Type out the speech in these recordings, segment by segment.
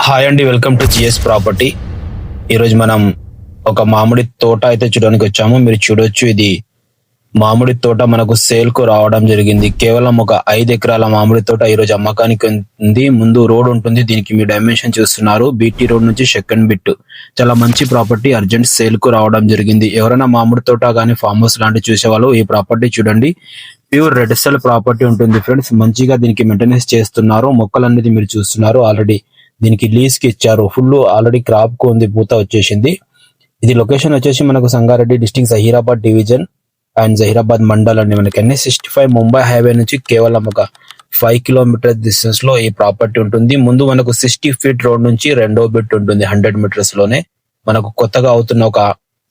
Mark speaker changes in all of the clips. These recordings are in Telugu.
Speaker 1: హాయ్ అండి, వెల్కమ్ టు జిఎస్ ప్రాపర్టీ. ఈరోజు మనం ఒక మామిడి తోట అయితే చూడడానికి వచ్చాము. మీరు చూడొచ్చు, ఇది మామిడి తోట మనకు సేల్ కు రావడం జరిగింది. కేవలం ఒక 5 ఎకరాల మామిడి తోట ఈరోజు అమ్మకానికి ఉంది. ముందు రోడ్ ఉంటుంది, దీనికి మీ డైమెన్షన్ చూస్తున్నారు. బీటీ రోడ్ నుంచి సెకండ్ బిట్. చాలా మంచి ప్రాపర్టీ, అర్జెంట్ సేల్ కు రావడం జరిగింది. ఎవరైనా మామిడి తోట కానీ ఫామ్ హౌస్ లాంటివి చూసేవాళ్ళు ఈ ప్రాపర్టీ చూడండి. ప్యూర్ రెడ్ సెల్ ప్రాపర్టీ ఉంటుంది ఫ్రెండ్స్. మంచిగా దీనికి మెయింటెనెన్స్ చేస్తున్నారు. మొక్కలు అనేది మీరు చూస్తున్నారు. ఆల్రెడీ దీనికి లీజ్ కి ఇచ్చారు. ఫుల్ ఆల్రెడీ క్రాప్ కు ఉంది, పూత వచ్చేసింది. ఇది లొకేషన్ వచ్చేసి మనకు Sangareddy district, Zaheerabad division and Zaheerabad mandal అండి. మనకి NH65 ముంబై హైవే నుంచి కేవలం ఒక 5 కిలోమీటర్ డిస్టెన్స్ లో ఈ ప్రాపర్టీ ఉంటుంది. ముందు మనకు 60 ఫీట్ రోడ్ నుంచి రెండో బిట్ ఉంటుంది. 100 మీటర్స్ లోనే మనకు కొత్తగా అవుతున్న ఒక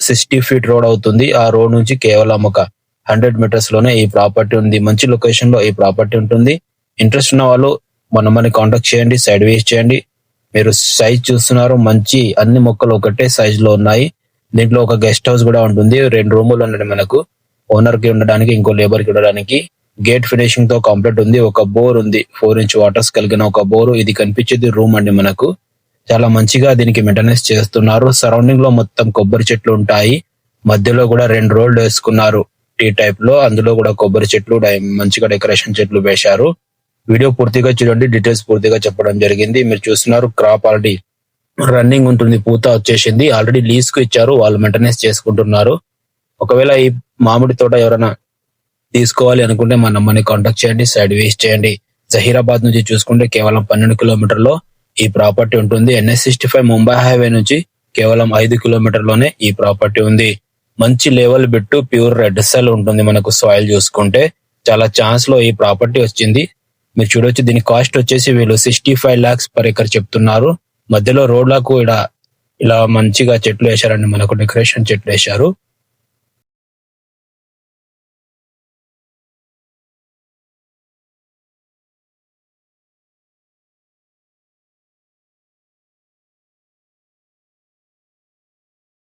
Speaker 1: 60 ఫీట్ రోడ్ అవుతుంది. ఆ రోడ్ నుంచి కేవలం ఒక 100 మీటర్స్ లోనే ఈ ప్రాపర్టీ ఉంది. మంచి లొకేషన్ లో ఈ ప్రాపర్టీ ఉంటుంది. ఇంట్రెస్ట్ ఉన్న వాళ్ళు మనని కాంటాక్ట్ చేయండి, సైడ్ వేస్ చేయండి. మీరు సైజ్ చూస్తున్నారు, మంచి అన్ని మొక్కలు ఒకటే సైజ్ లో ఉన్నాయి. దీంట్లో ఒక గెస్ట్ హౌస్ కూడా ఉంటుంది. 2 రూములు ఉన్నాయి మనకు, ఓనర్ కి ఉండడానికి, ఇంకో లేబర్ కి ఉండడానికి. గేట్ ఫినిషింగ్ తో కంప్లీట్ ఉంది. ఒక బోర్ ఉంది, 4 ఇంచ్ వాటర్స్ కలిగిన ఒక బోరు. ఇది కనిపించేది రూమ్ అండి మనకు. చాలా మంచిగా దీనికి మెయింటెనెన్స్ చేస్తున్నారు. సరౌండింగ్ లో మొత్తం కొబ్బరి చెట్లు ఉంటాయి. మధ్యలో కూడా 2 రోడ్లు వేసుకున్నారు టీ టైప్ లో. అందులో కూడా కొబ్బరి చెట్లు, మంచిగా డెకరేషన్ చెట్లు వేశారు. వీడియో పూర్తిగా చూడండి, డీటెయిల్స్ పూర్తిగా చెప్పడం జరిగింది. మీరు చూస్తున్నారు, క్రాప్ ఆల్రెడీ రన్నింగ్ ఉంటుంది, పూత వచ్చేసింది. ఆల్రెడీ లీజ్ కు ఇచ్చారు, వాళ్ళు మెయింటెనెన్స్ చేసుకుంటున్నారు. ఒకవేళ ఈ మామిడి తోట ఎవరైనా తీసుకోవాలి అనుకుంటే మన నమ్మని కాంటాక్ట్ చేయండి, సైడ్ వేస్ట్ చేయండి. జహీరాబాద్ నుంచి చూసుకుంటే కేవలం 12 కిలోమీటర్లో ఈ ప్రాపర్టీ ఉంటుంది. NH65 ముంబై హైవే నుంచి కేవలం 5 కిలోమీటర్లోనే ఈ ప్రాపర్టీ ఉంది. మంచి level bit, pure red soil ఉంటుంది. మనకు సాయిల్ చూసుకుంటే చాలా ఛాన్స్ లో ఈ ప్రాపర్టీ వచ్చింది. మీరు చూడొచ్చు, దీని కాస్ట్ వచ్చేసి వీళ్ళు 65 lakhs per acre చెప్తున్నారు. మధ్యలో రోడ్లకు ఇలా మంచిగా చెట్లు వేశారండి, మనకు డెకరేషన్ చెట్లు వేశారు.